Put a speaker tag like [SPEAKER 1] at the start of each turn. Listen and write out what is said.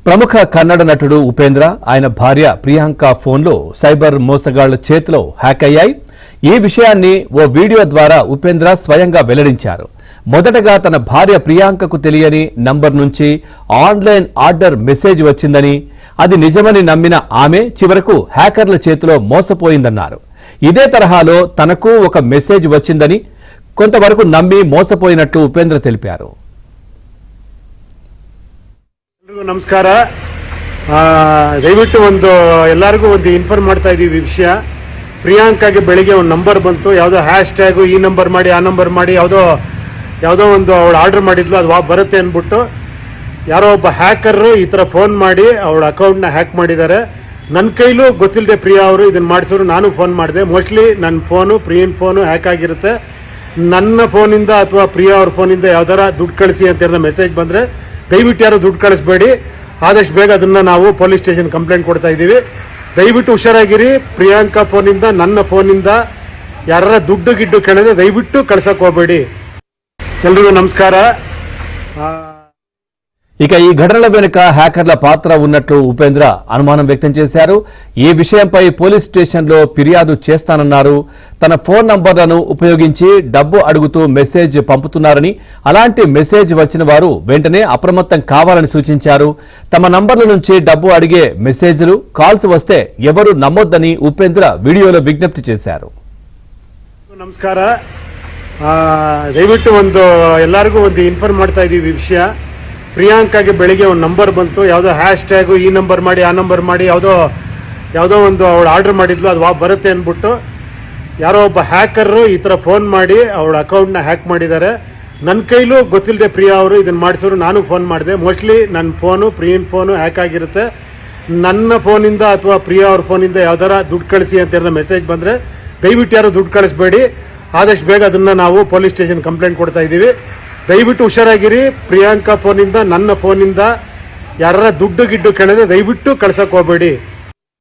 [SPEAKER 1] ప్రముఖ కన్నడ నటుడు ఉపేంద్ర ఆయన భార్య ప్రియాంక ఫోన్లో సైబర్ మోసగాళ్ల చేతిలో హ్యాక్ అయ్యాయి. ఈ విషయాన్ని ఓ వీడియో ద్వారా ఉపేంద్ర స్వయంగా వెల్లడించారు. మొదటగా తన భార్య ప్రియాంకకు తెలియని నంబర్ నుంచి ఆన్లైన్ ఆర్డర్ మెసేజ్ వచ్చిందని, అది నిజమని నమ్మిన ఆమె చివరకు హ్యాకర్ల చేతిలో మోసపోయిందన్నారు. ఇదే తరహాలో తనకు ఒక మెసేజ్ వచ్చిందని కొంతవరకు నమ్మి మోసపోయినట్లు ఉపేంద్ర తెలిపారు.
[SPEAKER 2] ನಮಸ್ಕಾರ. ದಯವಿಟ್ಟು ಎಲ್ಲರಿಗೂ ಇನ್ಫಾರ್ಮ್ ಮಾಡ್ತಾ ಇದೀವಿ ವಿಷಯ. ಪ್ರಿಯಾಂಕಾಗೆ ಬೆಳಿಗ್ಗೆ ಒಂದು ನಂಬರ್ ಬಂತು, ಯಾವುದೋ ಹ್ಯಾಶ್ ಟ್ಯಾಗು ಈ ನಂಬರ್ ಮಾಡಿ ಆ ನಂಬರ್ ಮಾಡಿ ಯಾವುದೋ ಒಂದು ಅವಳು ಆರ್ಡರ್ ಮಾಡಿದ್ಲು, ಅದು ಬರುತ್ತೆ ಅಂದ್ಬಿಟ್ಟು ಯಾರೋ ಒಬ್ಬ ಹ್ಯಾಕರ್ ಈ ಥರ ಫೋನ್ ಮಾಡಿ ಅವಳ ಅಕೌಂಟ್ನ ಹ್ಯಾಕ್ ಮಾಡಿದ್ದಾರೆ. ನನ್ನ ಕೈಲೂ ಗೊತ್ತಿಲ್ಲದೆ ಪ್ರಿಯಾ ಅವರು ಇದನ್ನು ಮಾಡಿಸಿದ್ರು. ನಾನು ಫೋನ್ ಮಾಡಿದೆ. ಮೋಸ್ಟ್ಲಿ ನನ್ನ ಫೋನು ಪ್ರಿಯನ್ ಫೋನು ಹ್ಯಾಕ್ ಆಗಿರುತ್ತೆ. ನನ್ನ ಫೋನಿಂದ ಅಥವಾ ಪ್ರಿಯಾ ಅವ್ರ ಫೋನಿಂದ ಯಾವ್ದಾರ ದುಡ್ಡು ಕಳಿಸಿ ಅಂತ ಮೆಸೇಜ್ ಬಂದರೆ ದಯವಿಟ್ಟು ಯಾರು ದುಡ್ಡು ಕಳಿಸ್ಬೇಡಿ. ಆದಷ್ಟು ಬೇಗ ಅದನ್ನು ನಾವು ಪೊಲೀಸ್ ಸ್ಟೇಷನ್ ಕಂಪ್ಲೇಂಟ್ ಕೊಡ್ತಾ ಇದ್ದೀವಿ. ದಯವಿಟ್ಟು ಹುಷಾರಾಗಿರಿ. ಪ್ರಿಯಾಂಕಾ ಫೋನಿಂದ ನನ್ನ ಫೋನಿಂದ ಯಾರ ದುಡ್ಡು ಗಿಡ್ಡು ಕೇಳಿದ್ರೆ ದಯವಿಟ್ಟು ಕಳ್ಸಕ್ಕೆ ಹೋಗಬೇಡಿ. ಎಲ್ರಿಗೂ ನಮಸ್ಕಾರ.
[SPEAKER 1] ఇక ఈ ఘటనల వెనుక హ్యాకర్ల పాత్ర ఉన్నట్లు ఉపేంద్ర అనుమానం వ్యక్తం చేశారు. ఈ విషయంపై పోలీస్ స్టేషన్లో ఫిర్యాదు చేస్తానన్నారు. తన ఫోన్ నంబర్లను ఉపయోగించి డబ్బు అడుగుతూ మెసేజ్ పంపుతున్నారని, అలాంటి మెసేజ్ వచ్చిన వారు వెంటనే అప్రమత్తం కావాలని సూచించారు. తమ నంబర్ల నుంచి డబ్బు అడిగే మెసేజ్లు, కాల్స్ వస్తే ఎవరు నమ్మొద్దని ఉపేంద్ర వీడియోలో విజ్ఞప్తి చేశారు.
[SPEAKER 2] నమస్ಕಾರ. ದಯವಿಟ್ಟು ಎಲ್ಲರಿಗೂ ಇನ್ಫಾರ್ಮ್ ಮಾಡ್ತಾ ಇದೀವಿ ವಿಷಯ. ಪ್ರಿಯಾಂಕಾಗೆ ಬೆಳಿಗ್ಗೆ ಒಂದು ನಂಬರ್ ಬಂತು, ಯಾವುದೋ ಹ್ಯಾಶ್ ಟ್ಯಾಗು ಈ ನಂಬರ್ ಮಾಡಿ ಆ ನಂಬರ್ ಮಾಡಿ ಯಾವುದೋ ಒಂದು ಅವಳು ಆರ್ಡರ್ ಮಾಡಿದ್ಲು, ಅದು ಬರುತ್ತೆ ಅಂದ್ಬಿಟ್ಟು ಯಾರೋ ಒಬ್ಬ ಹ್ಯಾಕರ್ ಈ ಥರ ಫೋನ್ ಮಾಡಿ ಅವಳ ಅಕೌಂಟ್ನ ಹ್ಯಾಕ್ ಮಾಡಿದ್ದಾರೆ. ನನ್ನ ಕೈಲೂ ಗೊತ್ತಿಲ್ಲದೆ ಪ್ರಿಯಾ ಅವರು ಇದನ್ನು ಮಾಡಿಸಿದ್ರು. ನಾನು ಫೋನ್ ಮಾಡಿದೆ. ಮೋಸ್ಟ್ಲಿ ನನ್ನ ಫೋನು ಪ್ರಿಯನ್ ಫೋನು ಹ್ಯಾಕ್ ಆಗಿರುತ್ತೆ. ನನ್ನ ಫೋನಿಂದ ಅಥವಾ ಪ್ರಿಯಾ ಅವ್ರ ಫೋನಿಂದ ಯಾವ್ದಾರ ದುಡ್ಡು ಕಳಿಸಿ ಅಂತ ಮೆಸೇಜ್ ಬಂದರೆ ದಯವಿಟ್ಟು ಯಾರು ದುಡ್ಡು ಕಳಿಸ್ಬೇಡಿ. ಆದಷ್ಟು ಬೇಗ ಅದನ್ನು ನಾವು ಪೊಲೀಸ್ ಸ್ಟೇಷನ್ ಕಂಪ್ಲೇಂಟ್ ಕೊಡ್ತಾ ಇದ್ದೀವಿ. ದಯವಿಟ್ಟು ಹುಷಾರಾಗಿರಿ. ಪ್ರಿಯಾಂಕಾ ಫೋನಿಂದ ನನ್ನ ಫೋನಿಂದ ಯಾರ ದುಡ್ಡು ಗಿಡ್ಡು ಕೇಳಿದ್ರೆ ದಯವಿಟ್ಟು ಕಳ್ಸಕ್ಕೆ ಹೋಗಬೇಡಿ.